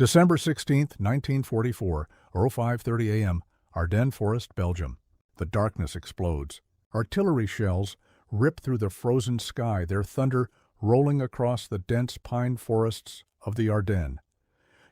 December 16, 1944, 05:30 a.m., Ardennes Forest, Belgium. The darkness explodes. Artillery shells rip through the frozen sky, their thunder rolling across the dense pine forests of the Ardennes.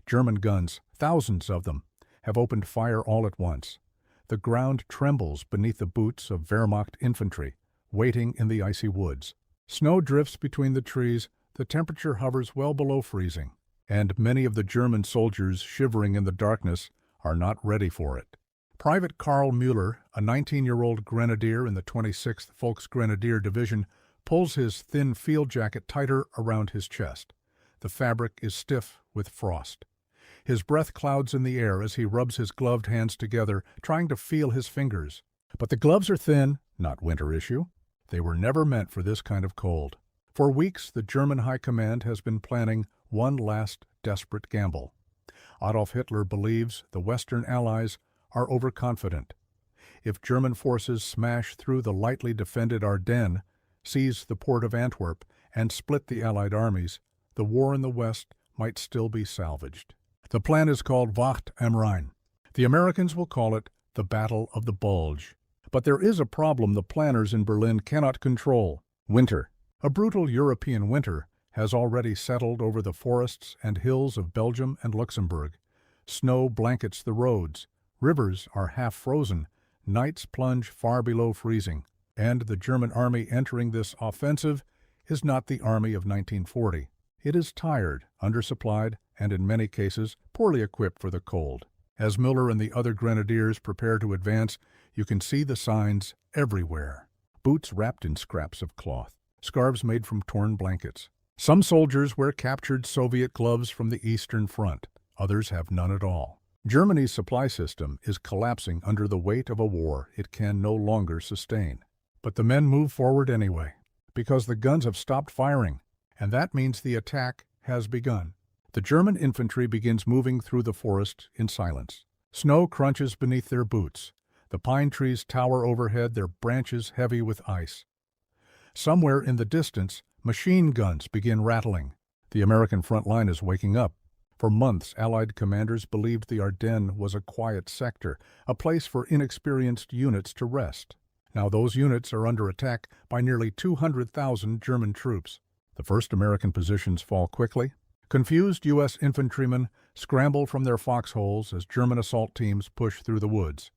German guns, thousands of them, have opened fire all at once. The ground trembles beneath the boots of Wehrmacht infantry, waiting in the icy woods. Snow drifts between the trees, the temperature hovers well below freezing, and many of the German soldiers shivering in the darkness are not ready for it. Private Karl Müller, a 19-year-old grenadier in the 26th Volksgrenadier Division, pulls his thin field jacket tighter around his chest. The fabric is stiff with frost. His breath clouds in the air as he rubs his gloved hands together, trying to feel his fingers. But the gloves are thin, not winter issue. They were never meant for this kind of cold. For weeks, the German High Command has been planning one last desperate gamble. Adolf Hitler believes the Western Allies are overconfident. If German forces smash through the lightly defended Ardennes, seize the port of Antwerp, and split the Allied armies, the war in the West might still be salvaged. The plan is called Wacht am Rhein. The Americans will call it the Battle of the Bulge. But there is a problem the planners in Berlin cannot control: winter. A brutal European winter has already settled over the forests and hills of Belgium and Luxembourg. Snow blankets the roads. Rivers are half frozen. Nights plunge far below freezing. And the German army entering this offensive is not the army of 1940. It is tired, undersupplied, and in many cases poorly equipped for the cold. As Müller and the other grenadiers prepare to advance, you can see the signs everywhere. Boots wrapped in scraps of cloth, scarves made from torn blankets. Some soldiers wear captured Soviet gloves from the Eastern Front. Others have none at all. Germany's supply system is collapsing under the weight of a war it can no longer sustain. But the men move forward anyway, because the guns have stopped firing, and that means the attack has begun. The German infantry begins moving through the forest in silence. Snow crunches beneath their boots. The pine trees tower overhead, their branches heavy with ice. Somewhere in the distance, machine guns begin rattling. The American front line is waking up. For months, Allied commanders believed the Ardennes was a quiet sector, a place for inexperienced units to rest. Now those units are under attack by nearly 200,000 German troops. The first American positions fall quickly. Confused U.S. infantrymen scramble from their foxholes as German assault teams push through the woods.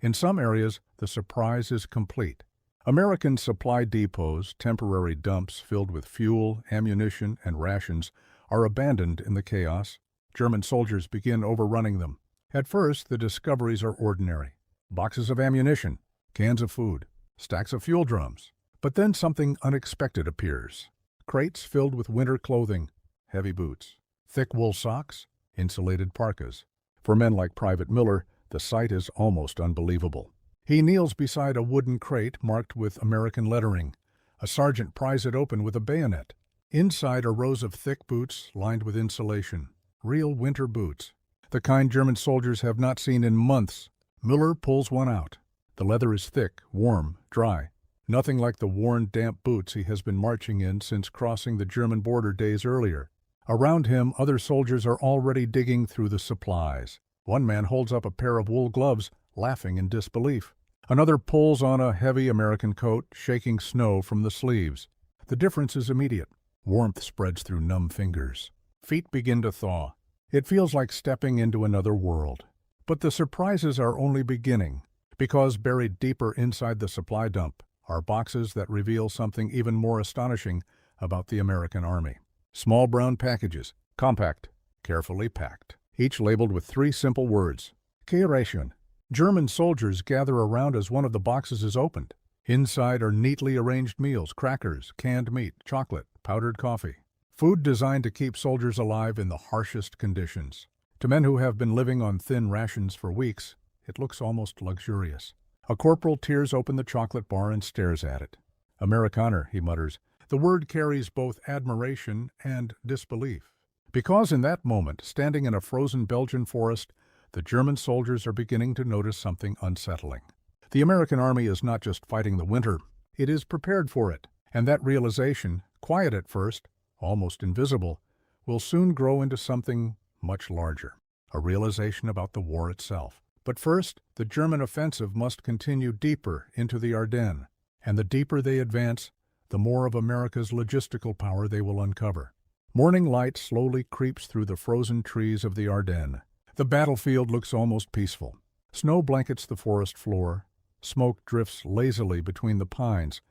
In some areas, the surprise is complete. American supply depots, temporary dumps filled with fuel, ammunition, and rations, are abandoned in the chaos. German soldiers begin overrunning them. At first, the discoveries are ordinary: boxes of ammunition, cans of food, stacks of fuel drums. But then something unexpected appears. Crates filled with winter clothing, heavy boots, thick wool socks, insulated parkas. For men like Private Müller, the sight is almost unbelievable. He kneels beside a wooden crate marked with American lettering. A sergeant pries it open with a bayonet. Inside are rows of thick boots lined with insulation. Real winter boots. The kind German soldiers have not seen in months. Müller pulls one out. The leather is thick, warm, dry. Nothing like the worn, damp boots he has been marching in since crossing the German border days earlier. Around him, other soldiers are already digging through the supplies. One man holds up a pair of wool gloves, laughing in disbelief. Another pulls on a heavy American coat, shaking snow from the sleeves. The difference is immediate. Warmth spreads through numb fingers. Feet begin to thaw. It feels like stepping into another world. But the surprises are only beginning, because buried deeper inside the supply dump are boxes that reveal something even more astonishing about the American army. Small brown packages, compact, carefully packed, each labeled with 3 simple words: K-Ration. German soldiers gather around as one of the boxes is opened. Inside are neatly arranged meals: crackers, canned meat, chocolate, powdered coffee. Food designed to keep soldiers alive in the harshest conditions. To men who have been living on thin rations for weeks, it looks almost luxurious. A corporal tears open the chocolate bar and stares at it. Amerikaner, he mutters. The word carries both admiration and disbelief. Because in that moment, standing in a frozen Belgian forest, the German soldiers are beginning to notice something unsettling. The American army is not just fighting the winter, it is prepared for it. And that realization, quiet at first, almost invisible, will soon grow into something much larger, a realization about the war itself. But first, the German offensive must continue deeper into the Ardennes, and the deeper they advance, the more of America's logistical power they will uncover. Morning light slowly creeps through the frozen trees of the Ardennes. The battlefield looks almost peaceful. Snow blankets the forest floor. Smoke drifts lazily between the pines.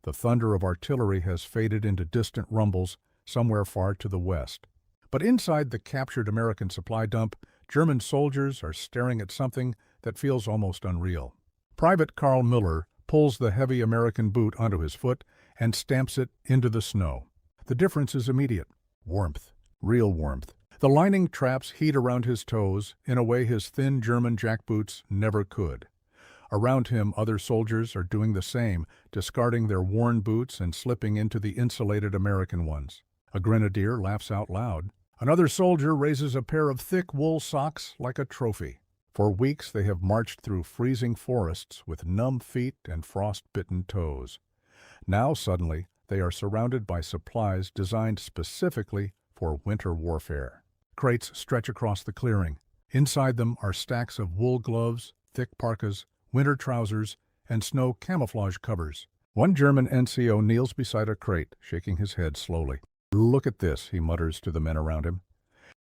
The thunder of artillery has faded into distant rumbles somewhere far to the west. But inside the captured American supply dump, German soldiers are staring at something that feels almost unreal. Private Karl Müller pulls the heavy American boot onto his foot and stamps it into the snow. The difference is immediate. Warmth. Real warmth. The lining traps heat around his toes in a way his thin German jackboots never could. Around him, other soldiers are doing the same, discarding their worn boots and slipping into the insulated American ones. A grenadier laughs out loud. Another soldier raises a pair of thick wool socks like a trophy. For weeks they have marched through freezing forests with numb feet and frost-bitten toes. Now suddenly they are surrounded by supplies designed specifically for winter warfare. Crates stretch across the clearing. Inside them are stacks of wool gloves, thick parkas, winter trousers, and snow camouflage covers. One German NCO kneels beside a crate, shaking his head slowly. "Look at this," he mutters to the men around him.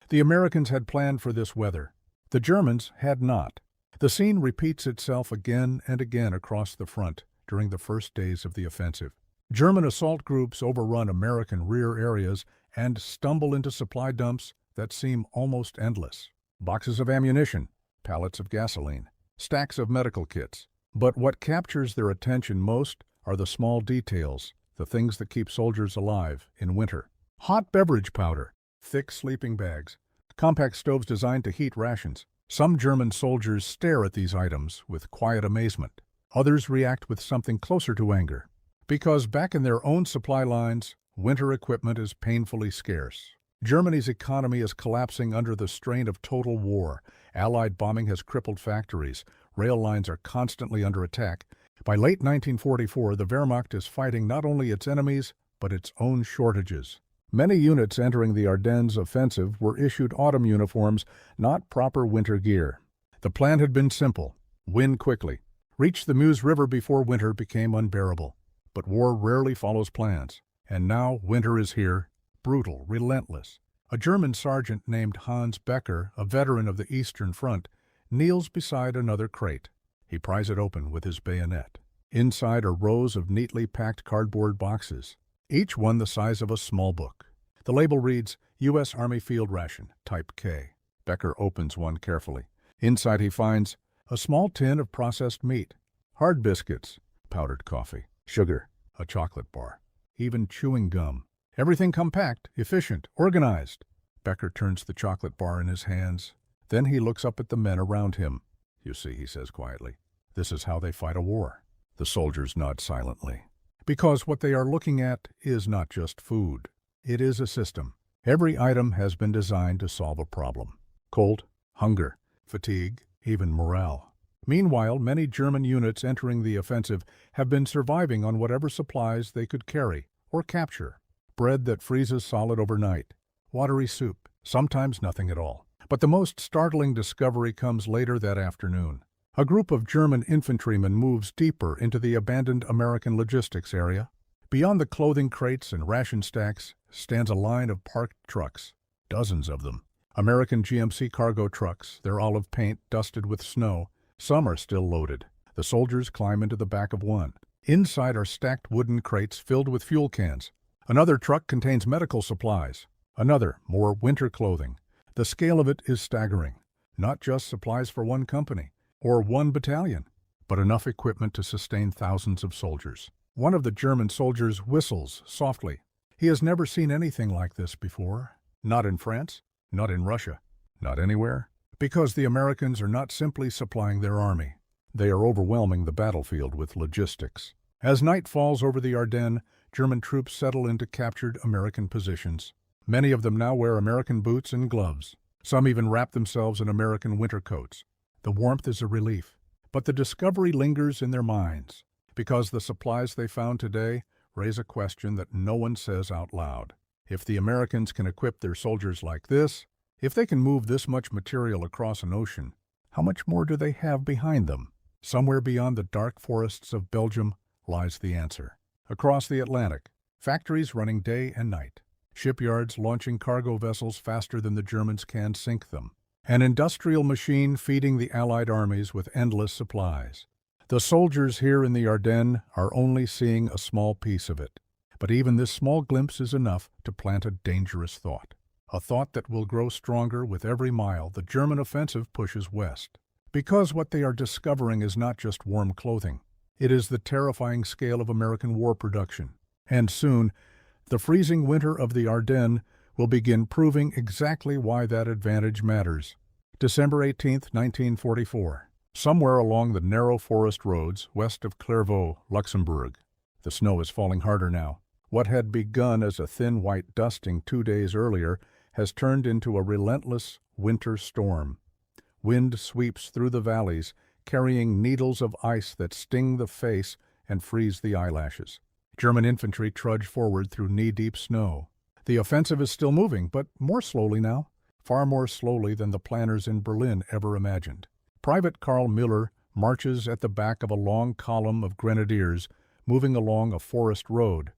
The Americans had planned for this weather. The Germans had not. The scene repeats itself again and again across the front during the first days of the offensive. German assault groups overrun American rear areas and stumble into supply dumps that seem almost endless. Boxes of ammunition, pallets of gasoline, stacks of medical kits. But what captures their attention most are the small details, the things that keep soldiers alive in winter. Hot beverage powder, thick sleeping bags, compact stoves designed to heat rations. Some German soldiers stare at these items with quiet amazement. Others react with something closer to anger. Because back in their own supply lines, winter equipment is painfully scarce. Germany's economy is collapsing under the strain of total war. Allied bombing has crippled factories. Rail lines are constantly under attack. By late 1944, the Wehrmacht is fighting not only its enemies, but its own shortages. Many units entering the Ardennes offensive were issued autumn uniforms, not proper winter gear. The plan had been simple: win quickly, reach the Meuse River before winter became unbearable. But war rarely follows plans, and now winter is here, brutal, relentless. A German sergeant named Hans Becker, a veteran of the Eastern Front, kneels beside another crate. He pries it open with his bayonet. Inside are rows of neatly packed cardboard boxes, each one the size of a small book. The label reads, U.S. Army Field Ration, Type K. Becker opens one carefully. Inside he finds a small tin of processed meat, hard biscuits, powdered coffee, sugar, a chocolate bar, even chewing gum. Everything compact, efficient, organized. Becker turns the chocolate bar in his hands. Then he looks up at the men around him. "You see," he says quietly, "this is how they fight a war." The soldiers nod silently. Because what they are looking at is not just food. It is a system. Every item has been designed to solve a problem. Cold, hunger, fatigue, even morale. Meanwhile, many German units entering the offensive have been surviving on whatever supplies they could carry or capture. Bread that freezes solid overnight, watery soup, sometimes nothing at all. But the most startling discovery comes later that afternoon. A group of German infantrymen moves deeper into the abandoned American logistics area. Beyond the clothing crates and ration stacks stands a line of parked trucks, dozens of them. American GMC cargo trucks, their olive paint dusted with snow. Some are still loaded. The soldiers climb into the back of one. Inside are stacked wooden crates filled with fuel cans. Another truck contains medical supplies. Another, more winter clothing. The scale of it is staggering. Not just supplies for one company or one battalion, but enough equipment to sustain thousands of soldiers. One of the German soldiers whistles softly. He has never seen anything like this before. Not in France, not in Russia, not anywhere. Because the Americans are not simply supplying their army. They are overwhelming the battlefield with logistics. As night falls over the Ardennes, German troops settle into captured American positions. Many of them now wear American boots and gloves. Some even wrap themselves in American winter coats. The warmth is a relief, but the discovery lingers in their minds, because the supplies they found today raise a question that no one says out loud. If the Americans can equip their soldiers like this, If they can move this much material across an ocean, how much more do they have behind them? Somewhere beyond the dark forests of Belgium lies the answer. Across the Atlantic, factories running day and night, shipyards launching cargo vessels faster than the Germans can sink them, an industrial machine feeding the Allied armies with endless supplies. The soldiers here in the Ardennes are only seeing a small piece of it, but even this small glimpse is enough to plant a dangerous thought. A thought that will grow stronger with every mile the German offensive pushes west. Because what they are discovering is not just warm clothing. It is the terrifying scale of American war production. And soon, the freezing winter of the Ardennes will begin proving exactly why that advantage matters. December 18, 1944. Somewhere along the narrow forest roads west of Clairvaux, Luxembourg. The snow is falling harder now. What had begun as a thin white dusting 2 days earlier has turned into a relentless winter storm. Wind sweeps through the valleys, carrying needles of ice that sting the face and freeze the eyelashes. German infantry trudge forward through knee-deep snow. The offensive is still moving, but more slowly now, far more slowly than the planners in Berlin ever imagined. Private Karl Müller marches at the back of a long column of grenadiers moving along a forest road.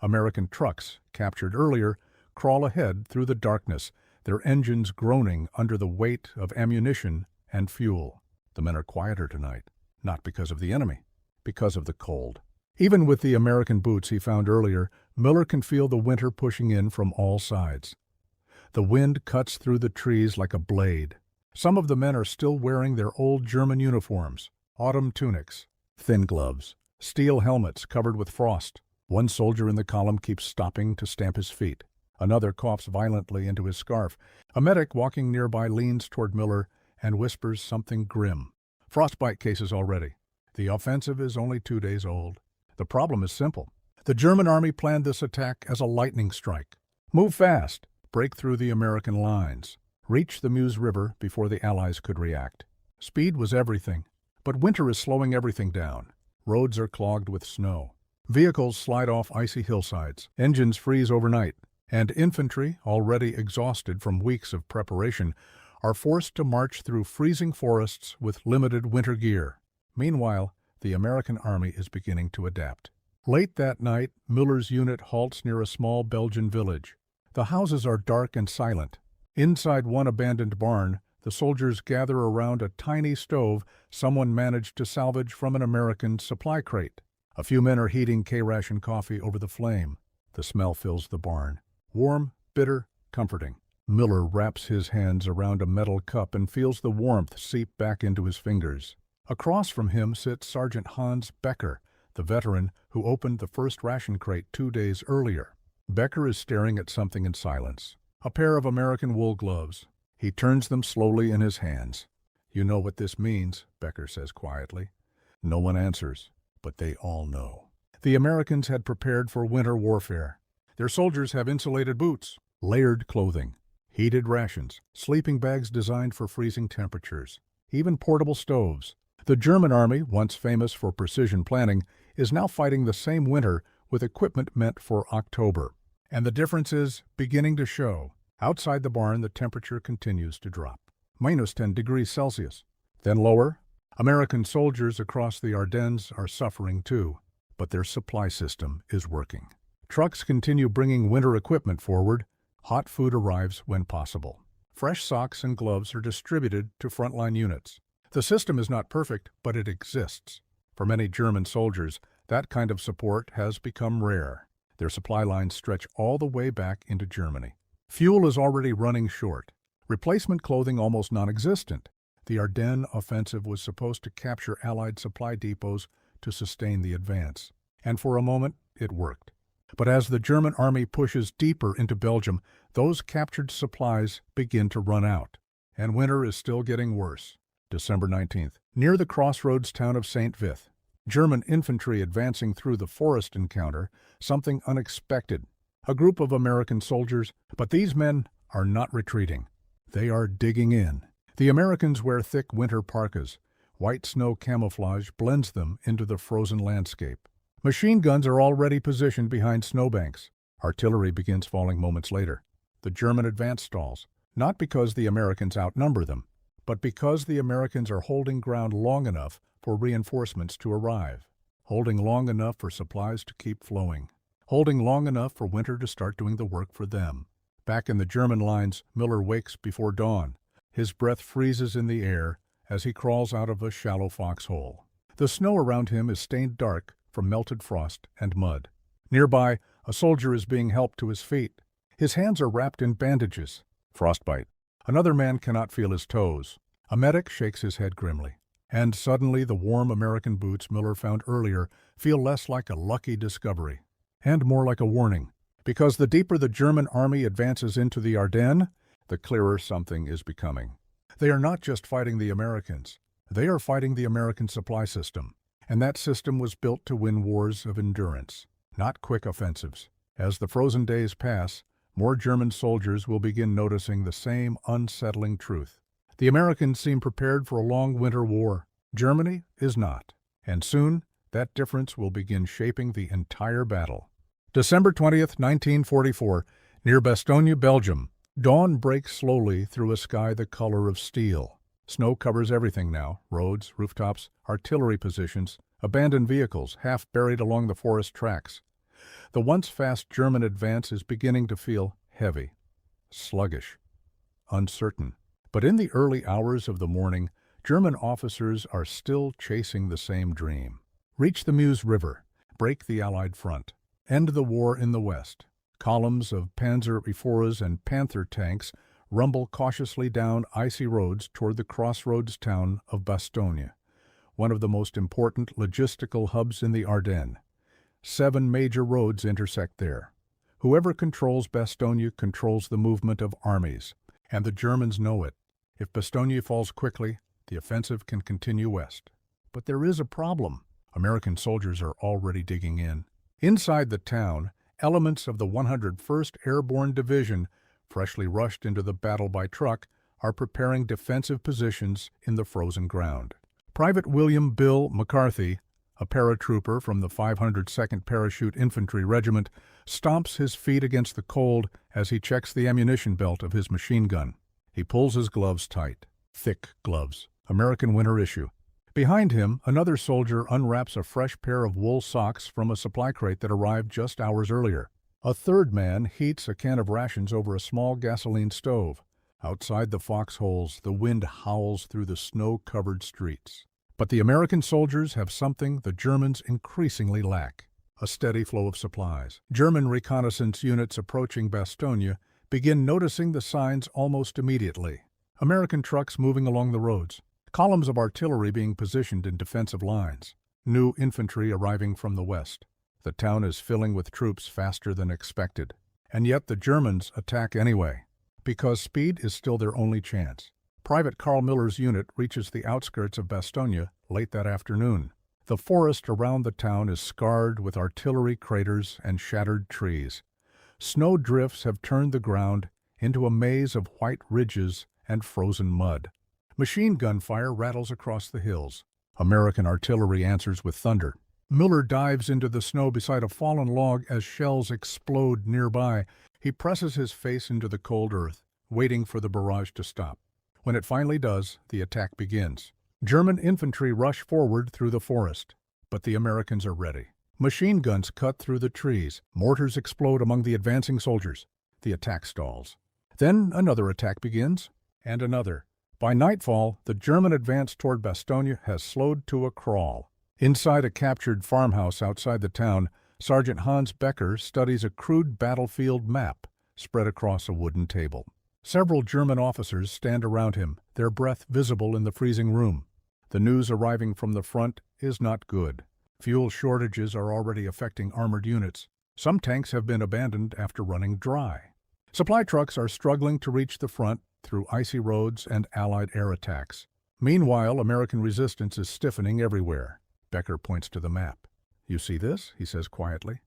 American trucks, captured earlier, crawl ahead through the darkness, their engines groaning under the weight of ammunition and fuel. The men are quieter tonight, not because of the enemy, because of the cold. Even with the American boots he found earlier, Müller can feel the winter pushing in from all sides. The wind cuts through the trees like a blade. Some of the men are still wearing their old German uniforms, autumn tunics, thin gloves, steel helmets covered with frost. One soldier in the column keeps stopping to stamp his feet. Another coughs violently into his scarf. A medic walking nearby leans toward Müller and whispers something grim. Frostbite cases already. The offensive is only 2 days old. The problem is simple. The German army planned this attack as a lightning strike. Move fast, break through the American lines, reach the Meuse River before the Allies could react. Speed was everything, but winter is slowing everything down. Roads are clogged with snow. Vehicles slide off icy hillsides. Engines freeze overnight. And infantry, already exhausted from weeks of preparation, are forced to march through freezing forests with limited winter gear. Meanwhile, the American army is beginning to adapt. Late that night, Müller's unit halts near a small Belgian village. The houses are dark and silent. Inside one abandoned barn, the soldiers gather around a tiny stove someone managed to salvage from an American supply crate. A few men are heating K-Ration coffee over the flame. The smell fills the barn. Warm, bitter, comforting. Müller wraps his hands around a metal cup and feels the warmth seep back into his fingers. Across from him sits Sergeant Hans Becker, the veteran who opened the first ration crate 2 days earlier. Becker is staring at something in silence. A pair of American wool gloves. He turns them slowly in his hands. "You know what this means," Becker says quietly. No one answers, but they all know. The Americans had prepared for winter warfare. Their soldiers have insulated boots, layered clothing, heated rations, sleeping bags designed for freezing temperatures, even portable stoves. The German army, once famous for precision planning, is now fighting the same winter with equipment meant for October. And the difference is beginning to show. Outside the barn, the temperature continues to drop. -10 degrees Celsius. Then lower. American soldiers across the Ardennes are suffering too, but their supply system is working. Trucks continue bringing winter equipment forward. Hot food arrives when possible. Fresh socks and gloves are distributed to frontline units. The system is not perfect, but it exists. For many German soldiers, that kind of support has become rare. Their supply lines stretch all the way back into Germany. Fuel is already running short. Replacement clothing almost non-existent. The Ardennes offensive was supposed to capture Allied supply depots to sustain the advance. And for a moment, it worked. But as the German army pushes deeper into Belgium, those captured supplies begin to run out. And winter is still getting worse. December 19th. Near the crossroads town of St. Vith, German infantry advancing through the forest encounter something unexpected. A group of American soldiers, but these men are not retreating. They are digging in. The Americans wear thick winter parkas. White snow camouflage blends them into the frozen landscape. Machine guns are already positioned behind snowbanks. Artillery begins falling moments later. The German advance stalls. Not because the Americans outnumber them, but because the Americans are holding ground long enough for reinforcements to arrive, holding long enough for supplies to keep flowing, holding long enough for winter to start doing the work for them. Back in the German lines, Miller wakes before dawn. His breath freezes in the air as he crawls out of a shallow foxhole. The snow around him is stained dark from melted frost and mud. Nearby, a soldier is being helped to his feet. His hands are wrapped in bandages. Frostbite. Another man cannot feel his toes. A medic shakes his head grimly. And suddenly the warm American boots Miller found earlier feel less like a lucky discovery, and more like a warning. Because the deeper the German army advances into the Ardennes, the clearer something is becoming. They are not just fighting the Americans. They are fighting the American supply system. And that system was built to win wars of endurance, not quick offensives. As the frozen days pass, more German soldiers will begin noticing the same unsettling truth. The Americans seem prepared for a long winter war. Germany is not. And soon, that difference will begin shaping the entire battle. December 20th, 1944, near Bastogne, Belgium. Dawn breaks slowly through a sky the color of steel. Snow covers everything now: roads, rooftops, artillery positions, abandoned vehicles half buried along the forest tracks. The once fast German advance is beginning to feel heavy, sluggish, uncertain. But in the early hours of the morning, German officers are still chasing the same dream. Reach the Meuse River, break the Allied front, end the war in the West. Columns of Panzer IV and Panther tanks rumble cautiously down icy roads toward the crossroads town of Bastogne, one of the most important logistical hubs in the Ardennes. 7 major roads intersect there. Whoever controls Bastogne controls the movement of armies, and the Germans know it. If Bastogne falls quickly, the offensive can continue west. But there is a problem. American soldiers are already digging in. Inside the town, elements of the 101st Airborne Division, freshly rushed into the battle by truck, are preparing defensive positions in the frozen ground. Private William Bill McCarthy, a paratrooper from the 502nd Parachute Infantry Regiment, stomps his feet against the cold as he checks the ammunition belt of his machine gun. He pulls his gloves tight. Thick gloves. American winter issue. Behind him, another soldier unwraps a fresh pair of wool socks from a supply crate that arrived just hours earlier. A third man heats a can of rations over a small gasoline stove. Outside the foxholes, the wind howls through the snow-covered streets. But the American soldiers have something the Germans increasingly lack: a steady flow of supplies. German reconnaissance units approaching Bastogne begin noticing the signs almost immediately. American trucks moving along the roads. Columns of artillery being positioned in defensive lines. New infantry arriving from the west. The town is filling with troops faster than expected. And yet the Germans attack anyway, because speed is still their only chance. Private Carl Miller's unit reaches the outskirts of Bastogne late that afternoon. The forest around the town is scarred with artillery craters and shattered trees. Snow drifts have turned the ground into a maze of white ridges and frozen mud. Machine gun fire rattles across the hills. American artillery answers with thunder. Miller dives into the snow beside a fallen log as shells explode nearby. He presses his face into the cold earth, waiting for the barrage to stop. When it finally does, the attack begins. German infantry rush forward through the forest, but the Americans are ready. Machine guns cut through the trees. Mortars explode among the advancing soldiers. The attack stalls. Then another attack begins, and another. By nightfall, the German advance toward Bastogne has slowed to a crawl. Inside a captured farmhouse outside the town, Sergeant Hans Becker studies a crude battlefield map spread across a wooden table. Several German officers stand around him, their breath visible in the freezing room. The news arriving from the front is not good. Fuel shortages are already affecting armored units. Some tanks have been abandoned after running dry. Supply trucks are struggling to reach the front through icy roads and Allied air attacks. Meanwhile, American resistance is stiffening everywhere. Becker points to the map. "You see this?" he says quietly.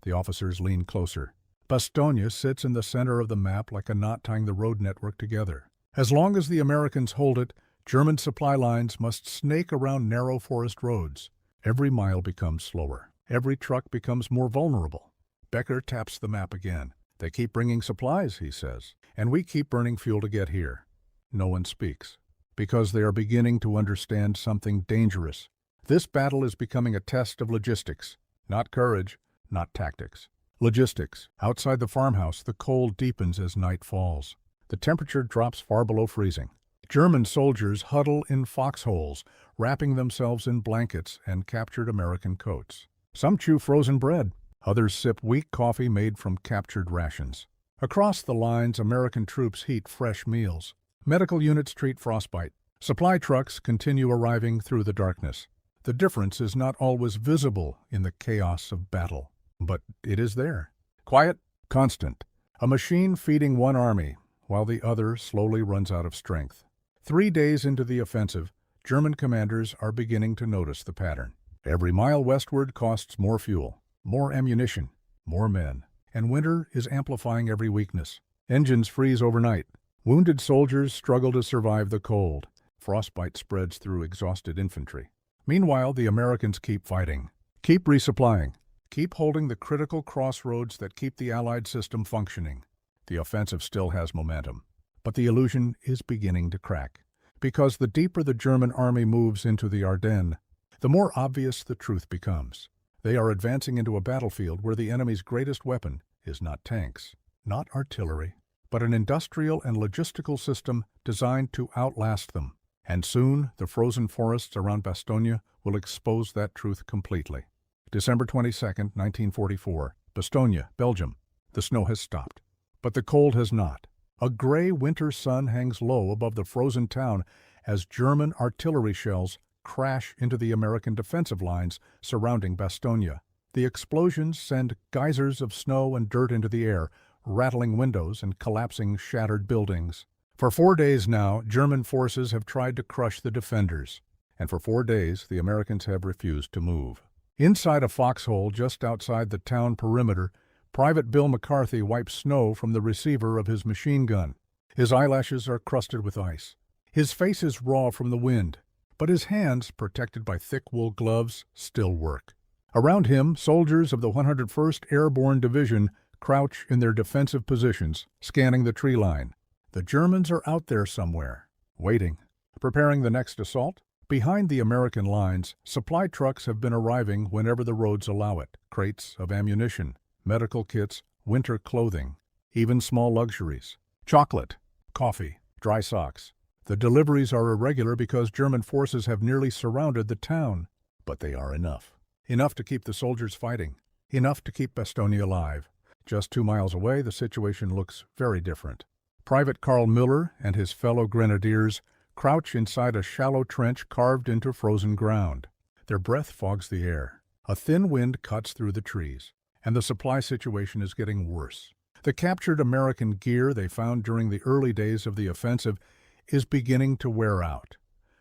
The officers lean closer. Bastogne sits in the center of the map like a knot tying the road network together. As long as the Americans hold it, German supply lines must snake around narrow forest roads. Every mile becomes slower. Every truck becomes more vulnerable. Becker taps the map again. They keep bringing supplies, he says, and we keep burning fuel to get here. No one speaks, because they are beginning to understand something dangerous. This battle is becoming a test of logistics, not courage, not tactics. Logistics. Outside the farmhouse, the cold deepens as night falls. The temperature drops far below freezing. German soldiers huddle in foxholes, wrapping themselves in blankets and captured American coats. Some chew frozen bread. Others sip weak coffee made from captured rations. Across the lines, American troops heat fresh meals. Medical units treat frostbite. Supply trucks continue arriving through the darkness. The difference is not always visible in the chaos of battle, but it is there. Quiet, constant. A machine feeding one army, while the other slowly runs out of strength. 3 days into the offensive, German commanders are beginning to notice the pattern. Every mile westward costs more fuel, more ammunition, more men, and winter is amplifying every weakness. Engines freeze overnight. Wounded soldiers struggle to survive the cold. Frostbite spreads through exhausted infantry. Meanwhile, the Americans keep fighting, keep resupplying, keep holding the critical crossroads that keep the Allied system functioning. The offensive still has momentum, but the illusion is beginning to crack, because the deeper the German army moves into the Ardennes, the more obvious the truth becomes. They are advancing into a battlefield where the enemy's greatest weapon is not tanks, not artillery, but an industrial and logistical system designed to outlast them. And soon, the frozen forests around Bastogne will expose that truth completely. December 22, 1944, Bastogne, Belgium. The snow has stopped, but the cold has not. A gray winter sun hangs low above the frozen town as German artillery shells crash into the American defensive lines surrounding Bastogne. The explosions send geysers of snow and dirt into the air, rattling windows and collapsing shattered buildings. For 4 days now, German forces have tried to crush the defenders, and for 4 days the Americans have refused to move. Inside a foxhole just outside the town perimeter, Private Bill McCarthy wipes snow from the receiver of his machine gun. His eyelashes are crusted with ice. His face is raw from the wind, but his hands, protected by thick wool gloves, still work. Around him, soldiers of the 101st Airborne Division crouch in their defensive positions, scanning the tree line. The Germans are out there somewhere, waiting, preparing the next assault. Behind the American lines, supply trucks have been arriving whenever the roads allow it. Crates of ammunition, medical kits, winter clothing, even small luxuries. Chocolate, coffee, dry socks. The deliveries are irregular because German forces have nearly surrounded the town, but they are enough. Enough to keep the soldiers fighting, enough to keep Bastogne alive. Just 2 miles away, the situation looks very different. Private Karl Miller and his fellow grenadiers crouch inside a shallow trench carved into frozen ground. Their breath fogs the air. A thin wind cuts through the trees, and the supply situation is getting worse. The captured American gear they found during the early days of the offensive is beginning to wear out.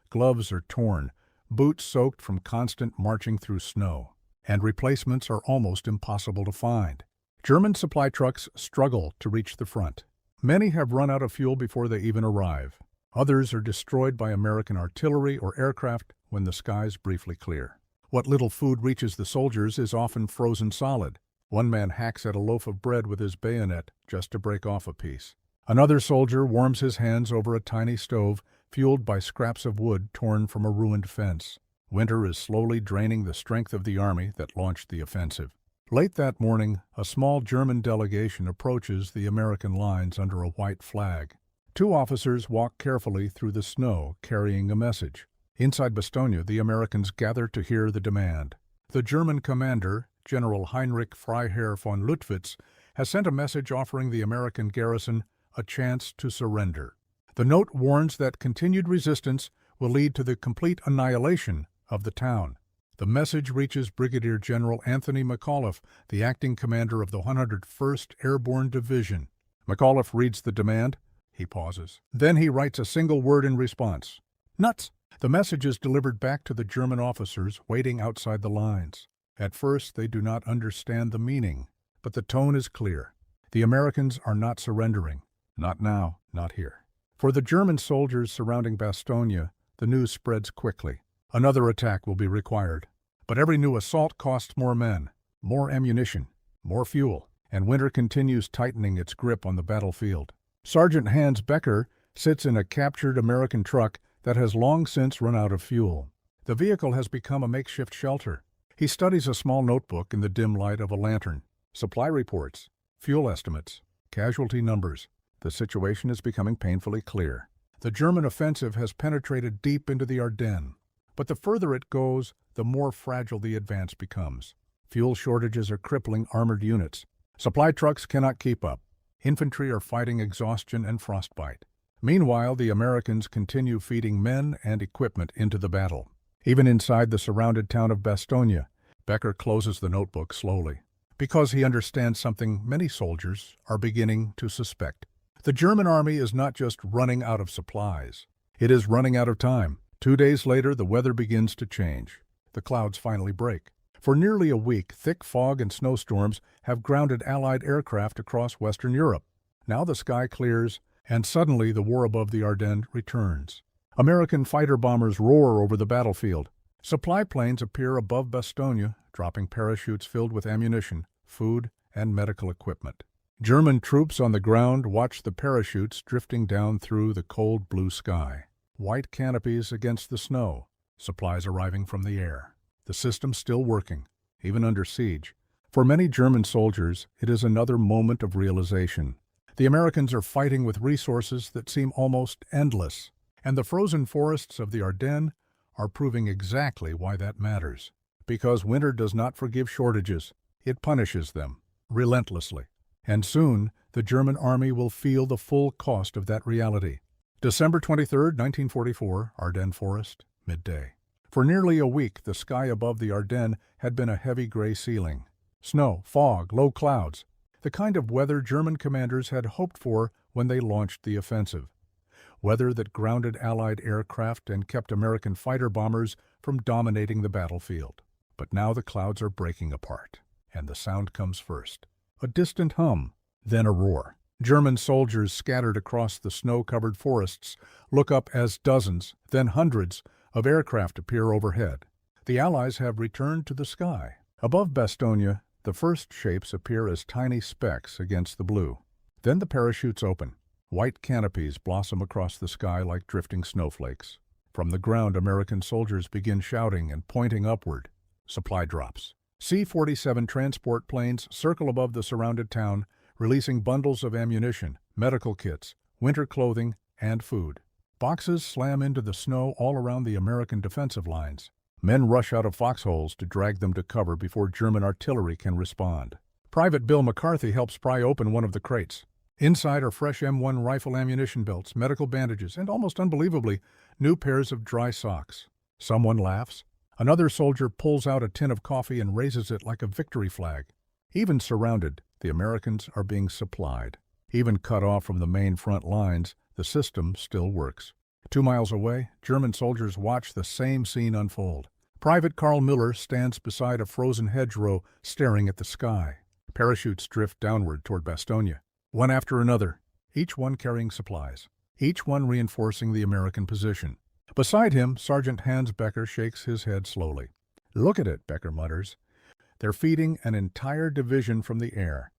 Gloves are torn, boots soaked from constant marching through snow, and replacements are almost impossible to find. German supply trucks struggle to reach the front. Many have run out of fuel before they even arrive. Others are destroyed by American artillery or aircraft when the skies briefly clear. What little food reaches the soldiers is often frozen solid. One man hacks at a loaf of bread with his bayonet just to break off a piece. Another soldier warms his hands over a tiny stove fueled by scraps of wood torn from a ruined fence. Winter is slowly draining the strength of the army that launched the offensive. Late that morning, a small German delegation approaches the American lines under a white flag. 2 officers walk carefully through the snow, carrying a message. Inside Bastogne, the Americans gather to hear the demand. The German commander, General Heinrich Freiherr von Luttwitz, has sent a message offering the American garrison a chance to surrender. The note warns that continued resistance will lead to the complete annihilation of the town. The message reaches Brigadier General Anthony McAuliffe, the acting commander of the 101st Airborne Division. McAuliffe reads the demand. He pauses. Then he writes a single word in response. Nuts! The message is delivered back to the German officers waiting outside the lines. At first, they do not understand the meaning, but the tone is clear. The Americans are not surrendering. Not now, not here. For the German soldiers surrounding Bastogne, the news spreads quickly. Another attack will be required. But every new assault costs more men, more ammunition, more fuel, and winter continues tightening its grip on the battlefield. Sergeant Hans Becker sits in a captured American truck that has long since run out of fuel. The vehicle has become a makeshift shelter. He studies a small notebook in the dim light of a lantern. Supply reports, fuel estimates, casualty numbers. The situation is becoming painfully clear. The German offensive has penetrated deep into the Ardennes. But the further it goes, the more fragile the advance becomes. Fuel shortages are crippling armored units. Supply trucks cannot keep up. Infantry are fighting exhaustion and frostbite. Meanwhile, the Americans continue feeding men and equipment into the battle. Even inside the surrounded town of Bastogne, Becker closes the notebook slowly, because he understands something many soldiers are beginning to suspect. The German army is not just running out of supplies. It is running out of time. 2 days later, the weather begins to change. The clouds finally break. For nearly a week, thick fog and snowstorms have grounded Allied aircraft across Western Europe. Now the sky clears, and suddenly the war above the Ardennes returns. American fighter bombers roar over the battlefield. Supply planes appear above Bastogne, dropping parachutes filled with ammunition, food, and medical equipment. German troops on the ground watch the parachutes drifting down through the cold blue sky. White canopies against the snow, supplies arriving from the air. The system still working, even under siege. For many German soldiers, it is another moment of realization. The Americans are fighting with resources that seem almost endless, and the frozen forests of the Ardennes are proving exactly why that matters. Because winter does not forgive shortages, it punishes them relentlessly. And soon, the German army will feel the full cost of that reality. December 23, 1944, Ardennes Forest, midday. For nearly a week, the sky above the Ardennes had been a heavy gray ceiling. Snow, fog, low clouds, the kind of weather German commanders had hoped for when they launched the offensive. Weather that grounded Allied aircraft and kept American fighter bombers from dominating the battlefield. But now the clouds are breaking apart, and the sound comes first. A distant hum, then a roar. German soldiers scattered across the snow-covered forests look up as dozens, then hundreds, of aircraft appear overhead. The Allies have returned to the sky. Above Bastogne, the first shapes appear as tiny specks against the blue. Then the parachutes open. White canopies blossom across the sky like drifting snowflakes. From the ground, American soldiers begin shouting and pointing upward. Supply drops. C-47 transport planes circle above the surrounded town, releasing bundles of ammunition, medical kits, winter clothing, and food. Boxes slam into the snow all around the American defensive lines. Men rush out of foxholes to drag them to cover before German artillery can respond. Private Bill McCarthy helps pry open one of the crates. Inside are fresh M1 rifle ammunition belts, medical bandages, and almost unbelievably, new pairs of dry socks. Someone laughs. Another soldier pulls out a tin of coffee and raises it like a victory flag. Even surrounded, the Americans are being supplied. Even cut off from the main front lines, the system still works. 2 miles away, German soldiers watch the same scene unfold. Private Karl Müller stands beside a frozen hedgerow, staring at the sky. Parachutes drift downward toward Bastogne, one after another, each one carrying supplies, each one reinforcing the American position. Beside him, Sergeant Hans Becker shakes his head slowly. "Look at it," Becker mutters. "They're feeding an entire division from the air."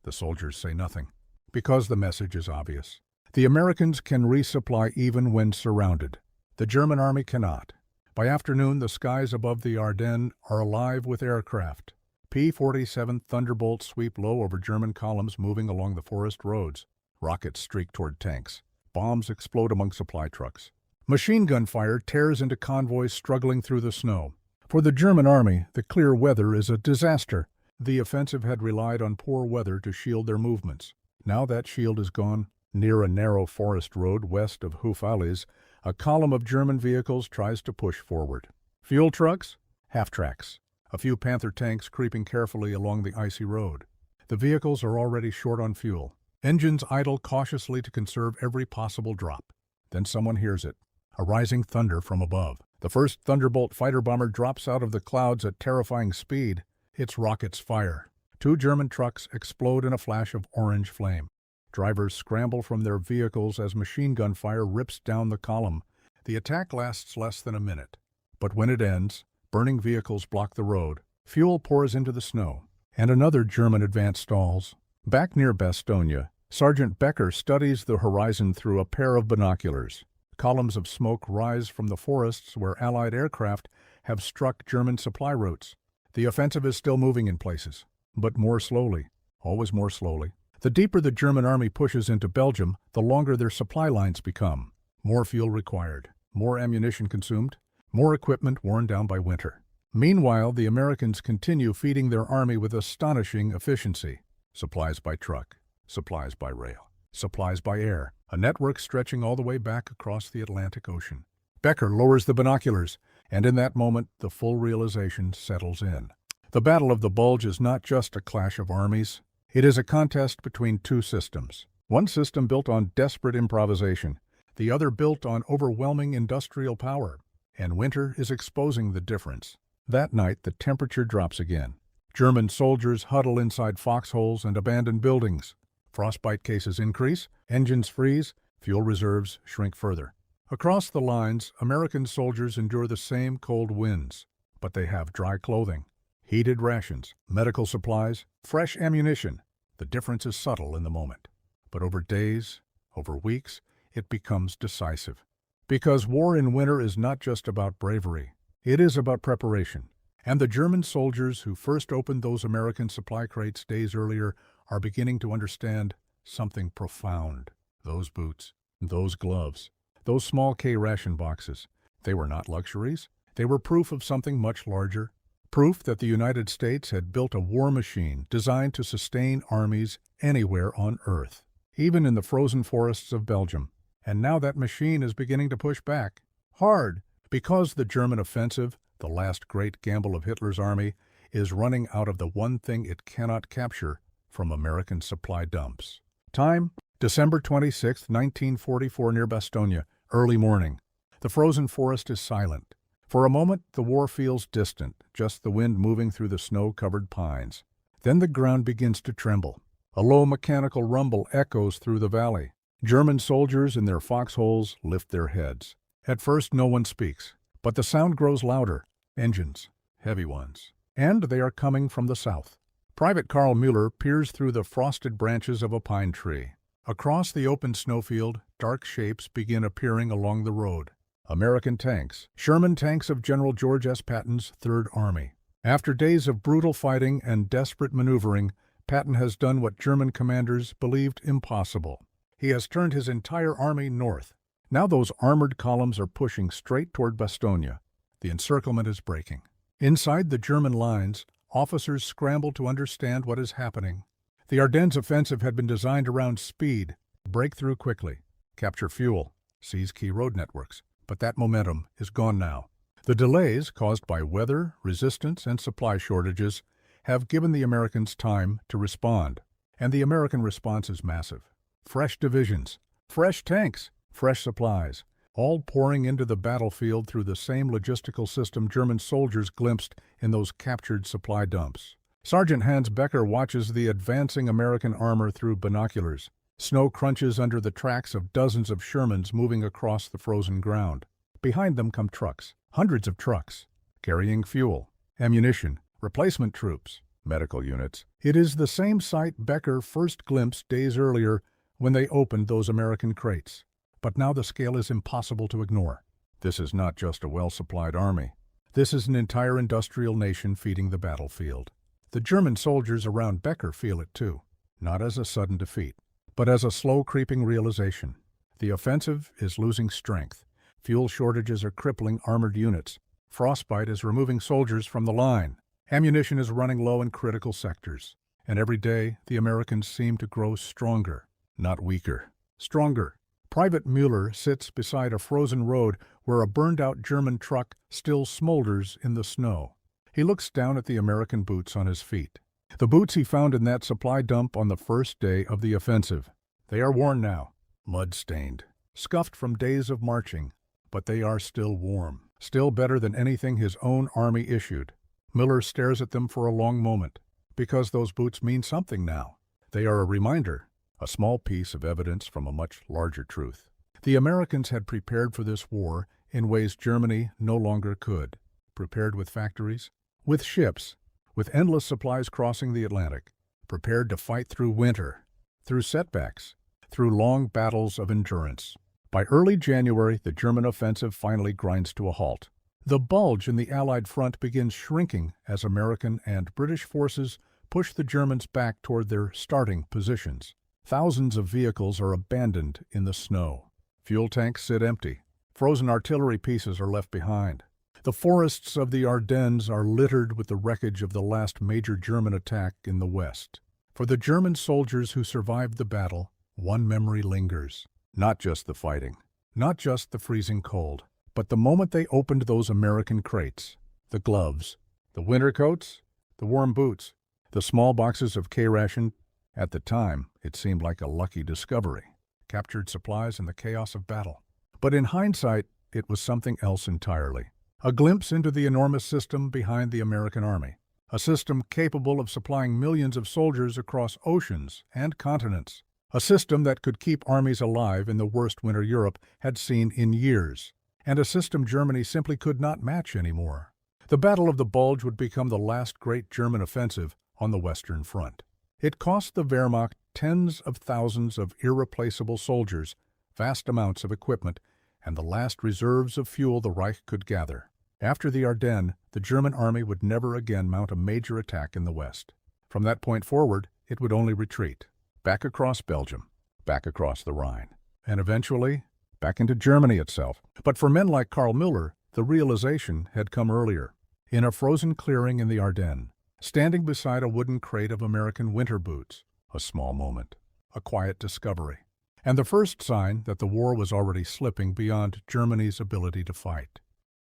The soldiers say nothing, because the message is obvious. The Americans can resupply even when surrounded. The German army cannot. By afternoon, the skies above the Ardennes are alive with aircraft. P-47 Thunderbolts sweep low over German columns moving along the forest roads. Rockets streak toward tanks. Bombs explode among supply trucks. Machine gun fire tears into convoys struggling through the snow. For the German army, the clear weather is a disaster. The offensive had relied on poor weather to shield their movements. Now that shield is gone. Near a narrow forest road west of Hufalles, a column of German vehicles tries to push forward. Fuel trucks? Half-tracks. A few Panther tanks creeping carefully along the icy road. The vehicles are already short on fuel. Engines idle cautiously to conserve every possible drop. Then someone hears it. A rising thunder from above. The first Thunderbolt fighter bomber drops out of the clouds at terrifying speed. Its rockets fire. 2 German trucks explode in a flash of orange flame. Drivers scramble from their vehicles as machine gun fire rips down the column. The attack lasts less than a minute. But when it ends, burning vehicles block the road. Fuel pours into the snow. and another German advance stalls. Back near Bastogne, Sergeant Becker studies the horizon through a pair of binoculars. Columns of smoke rise from the forests where Allied aircraft have struck German supply routes. The offensive is still moving in places, but more slowly, always more slowly. The deeper the German army pushes into Belgium, the longer their supply lines become. More fuel required, more ammunition consumed, more equipment worn down by winter. Meanwhile, the Americans continue feeding their army with astonishing efficiency. Supplies by truck, supplies by rail, supplies by air, a network stretching all the way back across the Atlantic Ocean. Becker lowers the binoculars, and in that moment, the full realization settles in. The Battle of the Bulge is not just a clash of armies. It is a contest between two systems. One system built on desperate improvisation, the other built on overwhelming industrial power. And winter is exposing the difference. That night, the temperature drops again. German soldiers huddle inside foxholes and abandoned buildings. Frostbite cases increase, engines freeze, fuel reserves shrink further. Across the lines, American soldiers endure the same cold winds, but they have dry clothing, heated rations, medical supplies, fresh ammunition. The difference is subtle in the moment, but over days, over weeks, it becomes decisive. Because war in winter is not just about bravery, it is about preparation. And the German soldiers who first opened those American supply crates days earlier are beginning to understand something profound. Those boots, those gloves, those small K-ration boxes, they were not luxuries. They were proof of something much larger. Proof that the United States had built a war machine designed to sustain armies anywhere on Earth, even in the frozen forests of Belgium. And now that machine is beginning to push back. Hard, because the German offensive, the last great gamble of Hitler's army, is running out of the one thing it cannot capture from American supply dumps. Time, December 26, 1944, near Bastogne, early morning. The frozen forest is silent. For a moment, the war feels distant, just the wind moving through the snow-covered pines. Then the ground begins to tremble. A low mechanical rumble echoes through the valley. German soldiers in their foxholes lift their heads. At first, no one speaks, but the sound grows louder. Engines, heavy ones. And they are coming from the south. Private Karl Müller peers through the frosted branches of a pine tree. Across the open snowfield, dark shapes begin appearing along the road. American tanks, Sherman tanks of General George S. Patton's Third Army. After days of brutal fighting and desperate maneuvering, Patton has done what German commanders believed impossible. He has turned his entire army north. Now those armored columns are pushing straight toward Bastogne. The encirclement is breaking. Inside the German lines, officers scramble to understand what is happening. The Ardennes offensive had been designed around speed, break through quickly, capture fuel, seize key road networks. But that momentum is gone now. The delays caused by weather, resistance, and supply shortages have given the Americans time to respond. And the American response is massive. Fresh divisions, fresh tanks, fresh supplies, all pouring into the battlefield through the same logistical system German soldiers glimpsed in those captured supply dumps. Sergeant Hans Becker watches the advancing American armor through binoculars. Snow crunches under the tracks of dozens of Shermans moving across the frozen ground. Behind them come trucks, hundreds of trucks, carrying fuel, ammunition, replacement troops, medical units. It is the same sight Becker first glimpsed days earlier when they opened those American crates. But now the scale is impossible to ignore. This is not just a well-supplied army. This is an entire industrial nation feeding the battlefield. The German soldiers around Becker feel it too, not as a sudden defeat, but as a slow creeping realization. The offensive is losing strength. Fuel shortages are crippling armored units. Frostbite is removing soldiers from the line. Ammunition is running low in critical sectors. And every day, the Americans seem to grow stronger, not weaker. Stronger. Private Müller sits beside a frozen road where a burned-out German truck still smolders in the snow. He looks down at the American boots on his feet. The boots he found in that supply dump on the first day of the offensive. They are worn now, mud-stained, scuffed from days of marching, but they are still warm, still better than anything his own army issued. Müller stares at them for a long moment, because those boots mean something now. They are a reminder, a small piece of evidence from a much larger truth. The Americans had prepared for this war in ways Germany no longer could. Prepared with factories, with ships, with endless supplies crossing the Atlantic, prepared to fight through winter, through setbacks, through long battles of endurance. By early January, the German offensive finally grinds to a halt. The bulge in the Allied front begins shrinking as American and British forces push the Germans back toward their starting positions. Thousands of vehicles are abandoned in the snow. Fuel tanks sit empty. Frozen artillery pieces are left behind. The forests of the Ardennes are littered with the wreckage of the last major German attack in the West. For the German soldiers who survived the battle, one memory lingers. Not just the fighting, not just the freezing cold, but the moment they opened those American crates, the gloves, the winter coats, the warm boots, the small boxes of K-Ration. At the time, it seemed like a lucky discovery, captured supplies in the chaos of battle. But in hindsight, it was something else entirely. A glimpse into the enormous system behind the American Army, a system capable of supplying millions of soldiers across oceans and continents, a system that could keep armies alive in the worst winter Europe had seen in years, and a system Germany simply could not match anymore. The Battle of the Bulge would become the last great German offensive on the Western Front. It cost the Wehrmacht tens of thousands of irreplaceable soldiers, vast amounts of equipment, and the last reserves of fuel the Reich could gather. After the Ardennes, the German army would never again mount a major attack in the West. From that point forward, it would only retreat, back across Belgium, back across the Rhine, and eventually back into Germany itself. But for men like Karl Müller, the realization had come earlier. In a frozen clearing in the Ardennes, standing beside a wooden crate of American winter boots, a small moment, a quiet discovery, and the first sign that the war was already slipping beyond Germany's ability to fight.